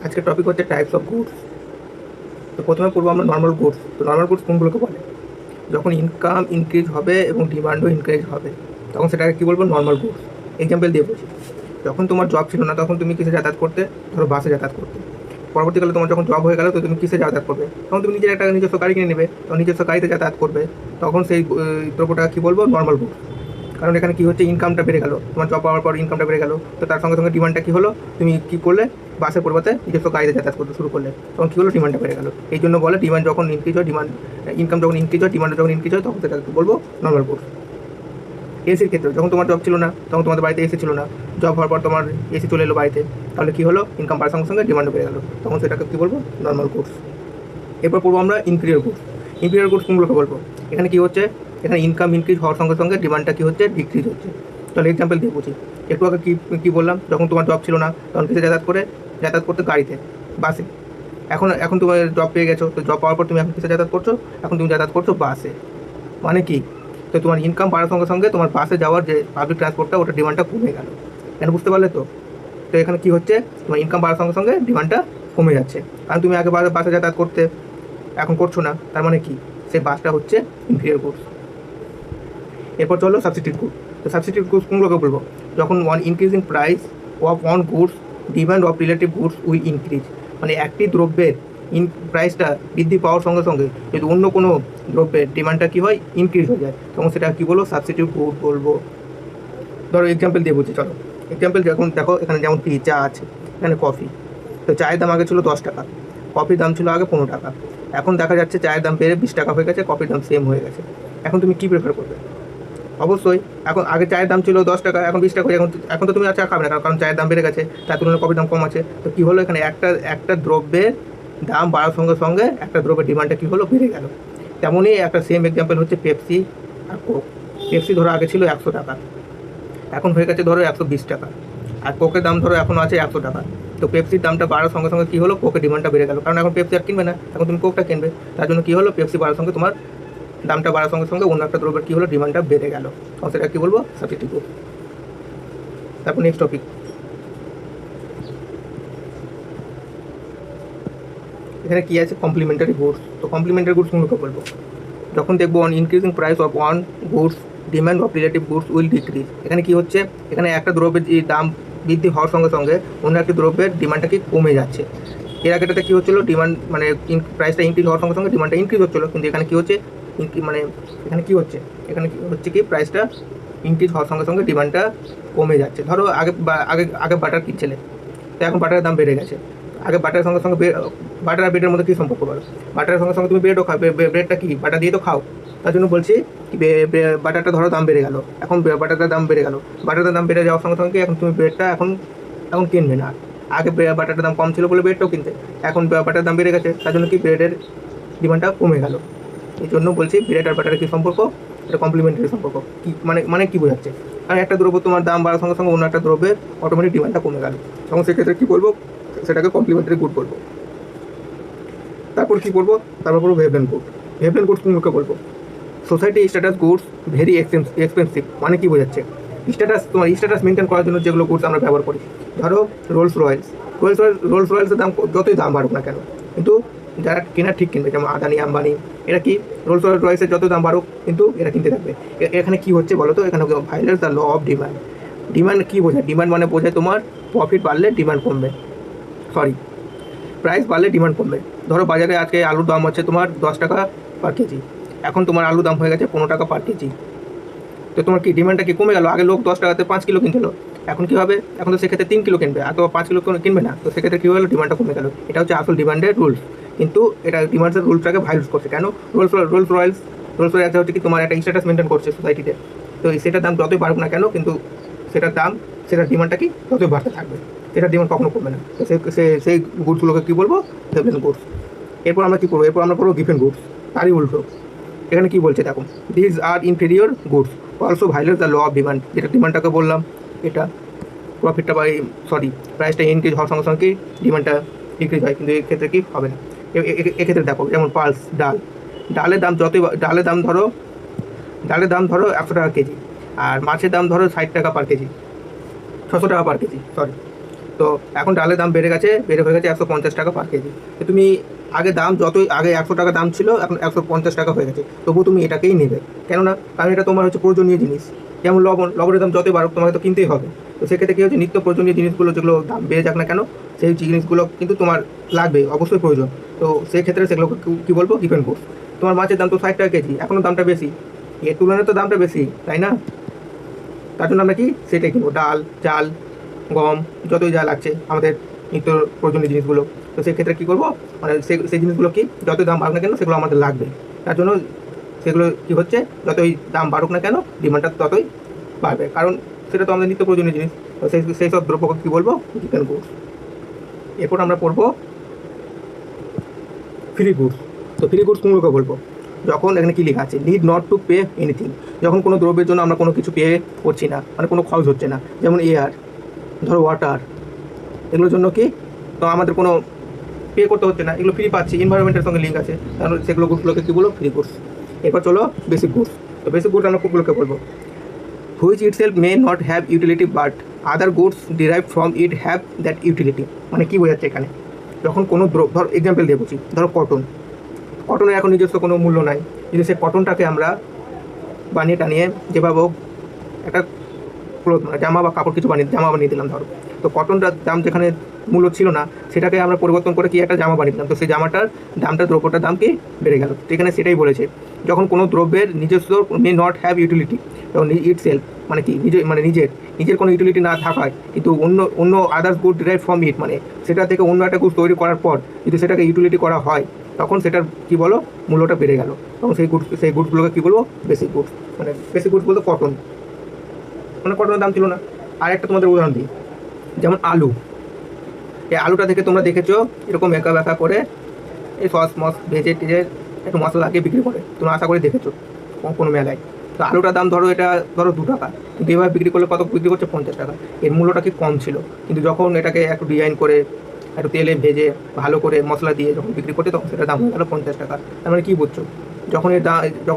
আজকের টপিক হচ্ছে types of goods. তো প্রথমে পড়বো আমরা নর্মাল গুডস। তো নর্মাল গুডস কোনগুলোকে বলে? যখন ইনকাম ইনক্রিজ হবে এবং ডিমান্ডও ইনক্রিজ হবে তখন সেটাকে কী বলবো? Normal goods. এক্সাম্পল দিয়ে বলছি, যখন তোমার জব ছিল না তখন তুমি কিসে যাতায়াত করতে? ধরো বাসে যাতায়াত করতে। পরবর্তীকালে তোমার যখন জব হয়ে গেল তো তুমি কিসে যাতায়াত করবে? তখন তুমি নিজের একটা নিজস্ব গাড়ি কিনে নেবে, তখন নিজস্ব গাড়িতে যাতায়াত করবে। তখন সেই দ্রব্যটা কী বলবো? Normal goods. কারণ এখানে কী হচ্ছে, ইনকামটা বেড়ে গেল, তোমার জব পাওয়ার পর ইনকামটা বেড়ে গেল, তো তার সঙ্গে সঙ্গে ডিমান্ডটা কী হলো? তুমি কী করলে? বাসের পরিবর্তে নিজস্ব গাড়িতে যাতায়াত করতে শুরু করলে, তখন কী হলো? ডিমান্ডটা বেড়ে গেল। এই জন্য বলে ডিমান্ড যখন ইনক্রিজ হয়, ইনকাম যখন ইনক্রিজ হয়, ডিমান্ড যখন ইনক্রিজ হয় তখন সেটাকে বলবো নর্মাল গুডস। এসির ক্ষেত্রে যখন তোমার জব ছিল না তখন তোমাদের বাড়িতে এসি ছিল না, জব হওয়ার পর তোমার এসি চলে এলো বাড়িতে, তাহলে কী হলো? ইনকাম বাড়ার সঙ্গে সঙ্গে ডিমান্ডও বেড়ে গেল, তখন সেটাকে কী বলবো? Normal goods. এরপর পড়বো আমরা ইনফিরিয়র গুডস। ইনফিরিয়র গুডস কোনগুলোকে বলবো? এখানে কী হচ্ছে, এখানে ইনকাম ইনক্রিজ হওয়ার সঙ্গে সঙ্গে ডিমান্ডটা কী হচ্ছে? ডিক্রিজ হচ্ছে। তাহলে এক্সাম্পল দিয়ে বুঝি। একটু আগে কী বললাম, যখন তোমার জব ছিল না তখন কিসে যাতায়াত করতে? গাড়িতে, বাসে। এখন এখন তোমার জব পেয়ে গেছো, তো জব পাওয়ার পর তুমি এখন কিসে যাতায়াত করছো? এখন তুমি যাতায়াত করছো বাসে। মানে কি? তো তোমার ইনকাম বাড়ার সঙ্গে সঙ্গে তোমার বাসে যাওয়ার যে পাবলিক ট্রান্সপোর্টটা, ওটা ডিমান্ডটা কমে গেল। কেন, বুঝতে পারলে তো? তো এখানে কী হচ্ছে, তোমার ইনকাম বাড়ার সঙ্গে সঙ্গে ডিমান্ডটা কমে যাচ্ছে। কারণ তুমি আগে বাসে যাতায়াত করতে, এখন করছো না, তার মানে কি? সেই বাসটা হচ্ছে ইনফিরিয়র গুডস। এরপর চলো সাবস্টিটিউট গুড। তো সাবস্টিটিউট গুডস কোনগুলোকে বলবো? যখন increasing price of one goods demand of relative goods will increase. মানে একটি দ্রব্যের প্রাইসটা বৃদ্ধি পাওয়ার সঙ্গে সঙ্গে যদি অন্য কোনো দ্রব্যের ডিমান্ডটা কী হয়? ইনক্রিজ হয়ে যায়, তখন সেটা কী বলবো? সাবস্টিটিউট গুড বলবো। ধরো এক্সাম্পল দিয়ে বলছি, চলো এক্সাম্পল যখন দেখো, এখানে যেমন টি, চা আছে, এখানে কফি। তো চায়ের দাম আগে ছিল 10 টাকা, কফির দাম ছিল আগে 15 টাকা। এখন দেখা যাচ্ছে চায়ের দাম বেড়ে 20 টাকা হয়ে গেছে, কফির দাম সেম হয়ে গেছে। এখন তুমি কী প্রেফার করবে? অবশ্যই এখন আগে চায়ের দাম ছিল 10 টাকা, এখন 20 টাকা হয়ে, এখন তো তুমি আর চা খাবে না, কারণ চায়ের দাম বেড়ে গেছে, তার তুলনায় কফির দাম কম আছে। তো কী হলো, এখানে একটা দ্রব্যের দাম বাড়ার সঙ্গে সঙ্গে একটা দ্রব্যের ডিমান্ডটা কী হলো? বেড়ে গেল। তেমনই একটা সেম এক্সাম্পল হচ্ছে পেপসি আর কোক। পেপসি ধরো আগে ছিল 100 টাকা, এখন হয়ে গেছে ধরো 120 টাকা। আর কোকের দাম ধরো এখন আছে 100 টাকা। তো পেপসির দামটা বাড়ার সঙ্গে সঙ্গে কী হলো? কোকের ডিমান্ডটা বেড়ে গেল, কারণ এখন পেপসি আর কিনবে না, এখন তুমি কোকটা কিনবে। তার জন্য কী হলো? পেপসি বাড়ার সঙ্গে তোমার দামটা বাড়ার সঙ্গে সঙ্গে অন্য একটা দ্রব্যের কী হলো? ডিমান্ডটা বেড়ে গেল, তখন সেটা কী বলবো? সাবস্টিটিউট। তারপর নেক্সট টপিক, এখানে কী আছে? Complementary goods. তো কমপ্লিমেন্টারি গুডস কোনগুলোকে বলবো? যখন দেখবো on increasing price of one goods demand of relative goods will decrease. এখানে কী হচ্ছে, এখানে একটা দ্রব্যের যে দাম বৃদ্ধি হওয়ার সঙ্গে সঙ্গে অন্য একটি দ্রব্যের ডিমান্ডটা কি কমে যাচ্ছে। এর আগেটাতে কী হচ্ছিলো? ডিমান্ড মানে প্রাইসটা ইনক্রিজ হওয়ার সঙ্গে সঙ্গে ডিমান্ডটা ইনক্রিজ হচ্ছিলো, কিন্তু এখানে কী হচ্ছে, মানে এখানে কী হচ্ছে, এখানে হচ্ছে কি প্রাইসটা ইনক্রিজ হওয়ার সঙ্গে সঙ্গে ডিমান্ডটা কমে যাচ্ছে। ধরো আগে আগে আগে বাটার কিনছিলে, তো এখন বাটারের দাম বেড়ে গেছে। আগে বাটারের সঙ্গে সঙ্গে বাটার আর ব্রেডের মধ্যে কী সম্পর্ক বলো? বাটারের সঙ্গে সঙ্গে তুমি ব্রেডও খাও, ব্রেডটা কি বাটার দিয়ে তো খাও। তার জন্য বলছি কি, বাটারটা ধরো দাম বেড়ে গেল, এখন বাটারটার দাম বেড়ে গেল, বাটারটার দাম বেড়ে যাওয়ার সঙ্গে সঙ্গে এখন তুমি ব্রেডটা এখন কিনবে না। আগে বাটারটার দাম কম ছিল বলে ব্রেডটাও কিনতে, এখন বাটার দাম বেড়ে গেছে, তার জন্য কি ব্রেডের ডিমান্ডটা কমে গেল। এই জন্য বলছি ব্রেড আর বাটারের কী সম্পর্ক? এটা কমপ্লিমেন্টারি সম্পর্ক। কী মানে কী বোঝাচ্ছে? কারণ একটা দ্রব্য তোমার দাম বাড়ার সঙ্গে সঙ্গে অন্য একটা দ্রব্যের অটোমেটিক ডিমান্ডটা কমে গেল, তখন সেক্ষেত্রে কী বলবো? সেটাকে কমপ্লিমেন্টারি গুড বলবো। তারপর কী করবো? তারপর বলবো ভেভলেন গুড। ভেভলেন গুডস কোনগুলোকে বলবো? Society status goods very expensive. মানে কী বোঝাচ্ছে? তোমার স্ট্যাটাস মেনটেন করার জন্য যেগুলো গুডস আমরা ব্যবহার করি, ধরো রোলস রয়েলসের দাম যতই দাম বাড়ুক না কেন, কিন্তু যারা কেনার ঠিক কিনবে, যেমন আদানি আম্বানি, এরা কি রোলস রয়েসের যত দাম বাড়ুক কিন্তু এরা কিনতে থাকবে। এখানে কী হচ্ছে বলো তো? এখানে violate the law of demand. Demand কী বোঝায়? ডিমান্ড মানে বোঝায় তোমার প্রফিট বাড়লে ডিমান্ড কমবে, প্রাইস বাড়লে ডিমান্ড কমবে। ধরো বাজারে আজকে আলুর দাম হচ্ছে তোমার 10 টাকা পার কেজি, এখন তোমার আলুর দাম হয়ে গেছে 15 টাকা পার কেজি। তো তোমার কি ডিমান্ডটা কি কমে গেল? আগে লোক 10 টাকাতে 5 কিলো কিনছিল, এখন কী হবে? এখন তো সেক্ষেত্রে 3 কিলো কিনবে, আর তো 5 কিলো কিনবে না, তো সেক্ষেত্রে কী হলো? ডিমান্ডটা কমে গেল। এটা হচ্ছে আসল ডিমান্ডের রুলস, কিন্তু এটা ডিমান্ডের রুলসটাকে ভায়োলেট করছে। কেন? রোলস রয়েলস হচ্ছে কি তোমার একটা স্ট্যাটাস মেনটেন করছে সোসাইটিতে, তো সেটার দাম যতই বাড়ুক না কেন, কিন্তু সেটার ডিমান্ডটা কি ততই বাড়তে থাকবে, সেটার ডিমান্ড কখনো কমবে না। তো সেই গুডসগুলোকে কী বলবো? ভেভলেন গুডস। এরপর আমরা কী করবো? এরপর আমরা করবো গিফেন গুডস। তারই উল্টো। এখানে কী বলছে দেখো, this are inferior goods also violate the law of demand. যেটা ডিমান্ডটাকে বললাম, এটা প্রফিটটা প্রাইসটা ইনক্রিজ হওয়ার সঙ্গে সঙ্গে ডিমান্ডটা ডিক্রিজ হয়, কিন্তু এক্ষেত্রে কি হবে না। এক্ষেত্রে দেখো, যেমন পালস ডালের দাম ধরো 100 টাকা কেজি, আর মাছের দাম ধরো 60 টাকা পার কেজি, 600 টাকা পার কেজি, তো এখন ডালের দাম বেড়ে হয়ে গেছে 150 টাকা পার কেজি। তো তুমি আগে দাম যতই আগে 100 টাকা দাম ছিল, এখন 150 টাকা হয়ে গেছে, তবুও তুমি এটাকেই নেবে। কেননা কারণ এটা তোমার হচ্ছে প্রয়োজনীয় জিনিস। যেমন লবণের দাম যতই বাড়ুক তোমাকে তো কিনতেই হবে। তো সেক্ষেত্রে কী হচ্ছে, নিত্য প্রয়োজনীয় জিনিসগুলো যেগুলো দাম বেড়ে যাক না কেন, সেই জিনিসগুলো কিন্তু তোমার লাগবে, অবশ্যই প্রয়োজন। তো সেক্ষেত্রে সেগুলোকে কী বলবো, ডিপেন্ড করো। তোমার মাছের দাম তো 60 টাকা কেজি, এখনও দামটা বেশি, এর তুলনায় তো দামটা বেশি, তাই না? তার জন্য আমরা কি সেটাই কিনবো, ডাল, চাল, গম, যতই যা লাগছে আমাদের নিত্য প্রয়োজনীয় জিনিসগুলো। তো সেক্ষেত্রে কী করবো, মানে সেই জিনিসগুলো কি যতই দাম বাড়ুক না কেন সেগুলো আমাদের লাগবে। তার জন্য সেগুলো কী হচ্ছে, যতই দাম বাড়ুক না কেন ডিমান্ডটা ততই বাড়বে, কারণ সেটা তো আমাদের নিত্য প্রয়োজনীয় জিনিস। তো সেই সব দ্রব্যকে কী বলবো, ডিপেন্ড গুডস। এরপর আমরা পড়বো ফ্রি গুডস। তো ফ্রি গুডস কোনগুলোকে বলবো, যখন এখানে কী লেখা আছে, need not to pay anything, যখন কোনো দ্রব্যের জন্য আমরা কোনো কিছু পে করছি না, মানে কোনো খরচ হচ্ছে না, যেমন এয়ার, ধরো ওয়াটার, এগুলোর জন্য কি তো আমাদের কোনো পে করতে হচ্ছে না, এগুলো ফ্রি পাচ্ছি, এনভায়রনমেন্টের সঙ্গে লিঙ্ক আছে, তাহলে সেগুলো গুডসগুলোকে কী বলবো, ফ্রি গুডস। এরপর চলো বেসিক গুডস। তো বেসিক গুডস আমরা কোনগুলোকে বলবো, which itself may not have utility but other goods derive from it have that utility. মানে কী বোঝাচ্ছে এখানে, যখন কোনো ধর এক্সাম্পল দিয়ে বলছি, ধরো কটনের এখন নিজস্ব কোনো মূল্য নাই, কিন্তু সেই কটনটাকে আমরা বানিয়ে টানিয়ে যেভাবে হোক একটা ক্লোথ মানে জামা বা কাপড় কিছু জামা বানিয়ে দিলাম ধরো। তো কটনটার দাম যেখানে মূল্য ছিল না, সেটাকে আমরা পরিবর্তন করে কি একটা জামা বানিয়ে দিলাম, তো সেই জামাটার দামটা, দ্রব্যটার দাম কি বেড়ে গেল। তো এখানে সেটাই বলেছে, যখন কোনো দ্রব্যের নিজস্ব মে নট হ্যাভ ইউটিলিটি, তখন ইটসেলফ মানে কি নিজের কোনো ইউটিলিটি না থাকায়, কিন্তু অন্য others good derive from it, মানে সেটা থেকে অন্য একটা গুড তৈরি করার পর যদি সেটাকে ইউটিলিটি করা হয়, তখন সেটার কী বলো, মূল্যটা বেড়ে গেল। তখন সেই গুডসগুলোকে কী বলবো, বেসিক গুডস। মানে বেসিক গুডস বলতে কটন, মানে কটনের দাম ছিল না। আর একটা তোমাদের উদাহরণ দিই, যেমন আলু, এই আলুটা থেকে তোমরা দেখেছো এরকম একা করে এই সস ভেজে টেজে একটু মশলা লাগিয়ে বিক্রি করে, তোমরা আশা করে দেখেছো কোনো মেলায়। তো আলুটার দাম ধরো 2 টাকা, কিন্তু এভাবে বিক্রি করলে কত বিক্রি করছে, 50 টাকা। এর মূল্যটা কি কম ছিল, কিন্তু যখন এটাকে একটু ডিজাইন করে একটু তেলে ভেজে ভালো করে মশলা দিয়ে যখন বিক্রি করছে, তখন সেটার দাম হয়ে গেলো 50 টাকা। তার মানে কী বুঝছো, যখন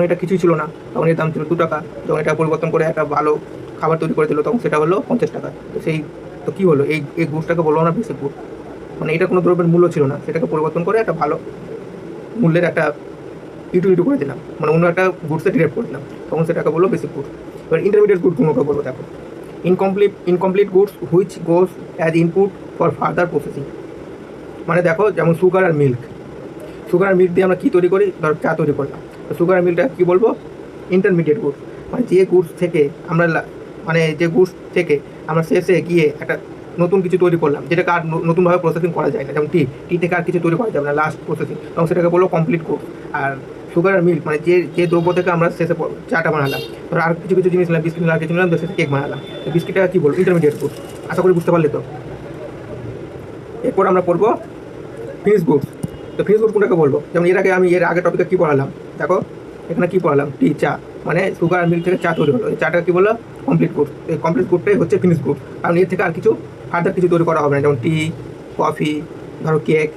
এটা কিছুই ছিল না, তখন এর দাম ছিল 2 টাকা, যখন এটা পরিবর্তন করে একটা ভালো খাবার তৈরি করে দিল, তখন সেটা হলো 50 টাকা। তো কী হলো, এই গুডসটাকে বলবো না বেসিক গুড। মানে এটা কোনো দ্রব্যের মূল্য ছিল না, সেটাকে পরিবর্তন করে একটা ভালো মূল্যের একটা ইউটিলিটি করে দিলাম, মানে অন্য একটা গুডসে ডিরেক্ট করে দিলাম, তখন সেটাকে বলবো বেসিক গুড। এবার ইন্টারমিডিয়েট গুডগুলোকে বলবো, দেখো incomplete goods which goes as input for further processing. মানে দেখো, যেমন সুগার আর মিল্ক দিয়ে আমরা কী তৈরি করি, ধর চা তৈরি করলাম, তো সুগার আর মিল্কটা কী বলবো, ইন্টারমিডিয়েট গুডস। মানে যে গুডস থেকে আমরা শেষে গিয়ে একটা নতুন কিছু তৈরি করলাম, যেটাকে আর নতুনভাবে প্রসেসিং করা যায় না, যেমন টি থেকে আর কিছু তৈরি করা যাবে না, লাস্ট প্রসেসিং, তখন সেটাকে বলবো কমপ্লিট গুডস। আর সুগার আর মিল্ক মানে যে দ্রব্য থেকে আমরা শেষে চাটা বানালাম, ধর আর কিছু জিনিস নিলাম, বিস্কিট নিলাম, কিছু নিলাম, শেষে কেক বানালাম, তো বিস্কিটটা কী বলবো, ইন্টারমিডিয়েট গুডস। আশা করি বুঝতে পারলে তো। এরপর আমরা পড়বো ফিনিশ গুডস। তো ফিনিশ গুড কোনটাকে বলবো, যেমন এর আগে টপিকে কী পড়ালাম, দেখো এখানে কী পড়ালাম, চা, মানে সুগার আর মিল্ক থেকে চা তৈরি হলো, এই চাটা কী বললো, কমপ্লিট গুড। এই কমপ্লিট গুডটাই হচ্ছে ফিনিশ গুড, কারণ এর থেকে আর কিছু ফার্দার কিছু তৈরি করা হবে না, যেমন টি, কফি, ধরো কেক,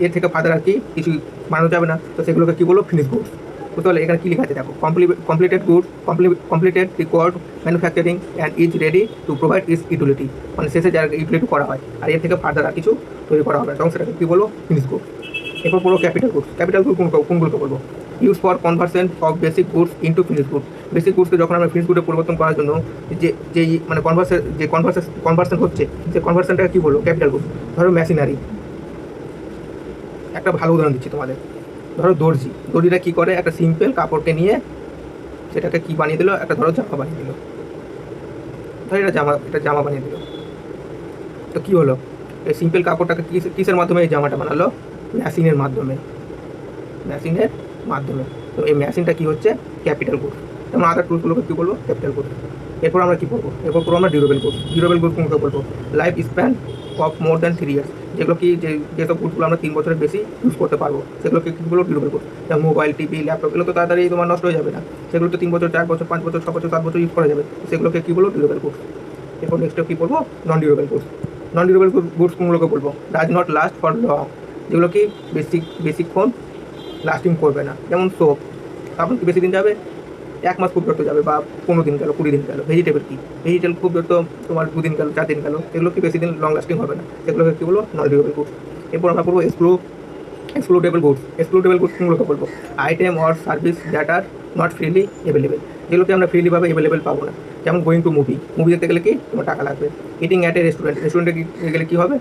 এর থেকে ফার্দার আর কি কিছু বানানো যাবে না, তো সেগুলোকে কী বলবো, ফিনিশ গুডস। বুঝতে পারলে এখানে কী লেখা আছে, দেখো completed required manufacturing and is ready to provide is utility, মানে শেষে যার ইউটিলিটি করা হয় আর এর থেকে ফার্দার আর কিছু তৈরি করা হবে না, তখন সেটাকে কী বলবো, ফিনিশ গুড। এরপর পুরো ক্যাপিটাল গুড কোনগুলোকে বলবো, use for conversion of basic goods into finish good. Basic গুডসকে যখন আমরা ফিনিশ গুডে পরিবর্তন করার জন্য মানে কনভার্সন হচ্ছে, সেই কনভার্সনটাকে কী বলবো, ক্যাপিটাল গুড। ধরো মেশিনারি, একটা ভালো উদাহরণ দিচ্ছি তোমাদের, ধরো দর্জিটা কী করে, একটা সিম্পল কাপড়কে নিয়ে সেটাকে কী বানিয়ে দিল, একটা ধরো জামা বানিয়ে দিল, ধরো এটা জামা বানিয়ে দিল, তো কী হলো, এই সিম্পল কাপড়টাকে কিসের মাধ্যমে এই জামাটা বানালো, মেশিনের মাধ্যমে। তো এই মেশিনটা কী হচ্ছে, ক্যাপিটাল গুড। যেমন আদার টুলসগুলোকে কী বলবো, ক্যাপিটাল গুড। এরপর আমরা কী করবো, আমরা ডিউরেবল গুড কোনকে বলবো, life span of more than 3 years, যেগুলো কি যেসব গুডগুলো আমরা 3 বছরের বেশি ইউজ করতে পারবো, সেগুলোকে কী বলবো, ডিউরেবল গুড। যেমন মোবাইল, টিভি, ল্যাপটপ, এগুলো তো তাড়াতাড়ি তোমার নষ্ট হয়ে যাবে না, সেগুলো তো 3 বছর, 4 বছর, 5 বছর, 6 বছর, 7 বছর ইউজ করা যাবে, সেগুলোকে কী বলবো, ডিউরেবল গুড। এরপর নেক্সটে কী বলবো, নন ডিউরেবল গুডস কোনগুলোকে বলবো, does not last for long, যেগুলো কি বেশিক্ষণ লাস্টিং করবে না, যেমন সোপ, সাবান কি বেশি দিন যাবে, 1 মাস খুব জোর যাবে বা 15 দিন গেল, 20 দিন গেল। ভেজিটেবল কি? ভেজিটেবল খুব জোর তোমার 2 দিন গেল, 4 দিন গেল, সেগুলো কি বেশি দিন লং লাস্টিং হবে না, সেগুলোকে কী বলবো? নন ডিউরেবল গুডস। এরপর আমরা পড়বো এক্সক্লুডেবল গুডস। এক্সক্লুডেবল গুডস কোনগুলোকে বলবো? Item or service that are not freely available, যেগুলোকে আমরা ফ্রিলিভাবে অ্যাভেলেবেল পাবো না। যেমন গোয়িং টু মুভি দেখতে গেলে কি তোমার টাকা লাগবে। ইটিং অ্যাট এ রেস্টুরেন্টে গেলে কী হবে?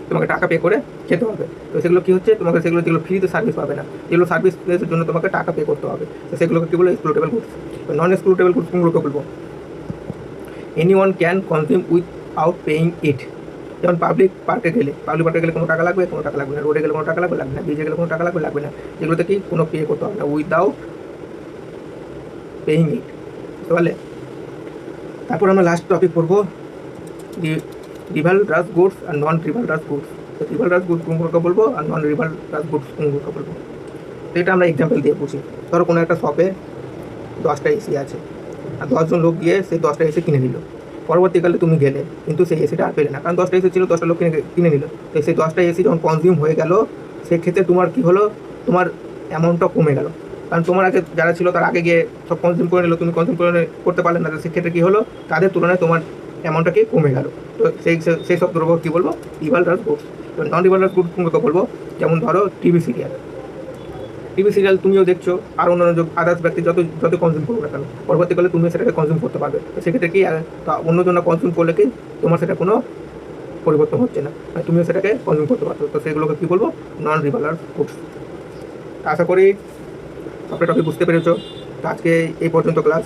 তোমাকে টাকা পে করে খেতে হবে। তো সেগুলো কী হচ্ছে? তোমাকে যেগুলো ফ্রিতে সার্ভিস পাবে না, যেগুলো সার্ভিসের জন্য তোমাকে টাকা পে করতে হবে, তো সেগুলোকে কী বলবো? এক্সক্লুডেবল গুডস। নন এক্সক্লুডেবল গুডস কোনগুলোকে বলবো? Anyone can consume without paying it. যেমন পাবলিক পার্কে গেলে কোনো টাকা লাগবে? কোনো টাকা লাগবে না। রোডে গেলে কোনো টাকা লাগবে না। বিচে গেলে কোনো টাকা লাগবে না। যেগুলোতে কি কোনো পে করতে হবে না, উইদাউট পেইং ইট। বুঝতে পারলে? তারপর আমরা লাস্ট টপিক পড়বো রিভালরাস গুডস আর নন রিভালরাস গুডস। তো রিভালরাস গুডস কোনগুলোকে বলবো আর নন রিভালরাস গুডস কোনগুলোকে বলবো? তো এটা আমরা এক্সাম্পল দিয়ে বুঝি। ধরো কোনো একটা শপে 10টা এসি আছে, আর 10জন লোক গিয়ে সেই 10টা এসি কিনে নিল। পরবর্তীকালে তুমি গেলে, কিন্তু সেই এসিটা আর পেলে না, কারণ 10টা এসি ছিল, 10টা লোক কিনে নিল। তো সেই 10টা এসি যখন কনজিউম হয়ে গেল, সেক্ষেত্রে তোমার কী হলো? তোমার অ্যামাউন্টটা কমে গেল, কারণ তোমার আগে যারা ছিল তার আগে গিয়ে সব কনজিউম করে নিল, তুমি কনজিউম করতে পারলে না। তো সেক্ষেত্রে কী হলো? তাদের তুলনায় তোমার অ্যামাউন্টটা কি কমে গেল। তো সেই সব দ্রব্য কী বলবো? রিভালরাস গুডস। নন রিভালরাস গুডস কোনগুলোকে বলবো? যেমন ধরো টিভি সিরিয়াল তুমিও দেখছো, আর অন্যান্য আদার্স ব্যক্তি যত কনজিউম করবে না কেন, পরবর্তীকালে তুমিও সেটাকে কনজিউম করতে পারবে। তো সেক্ষেত্রে কি অন্যজনা কনজিউম করলে কি তোমার সেটা কোনো পরিবর্তন হচ্ছে না, তুমিও সেটাকে কনজিউম করতে পারছো। তো সেগুলোকে কী বলবো? নন রিভালরাস গুডস। আশা করি সবটা টপিক বুঝতে পেরেছো। তো আজকে এই পর্যন্ত ক্লাস।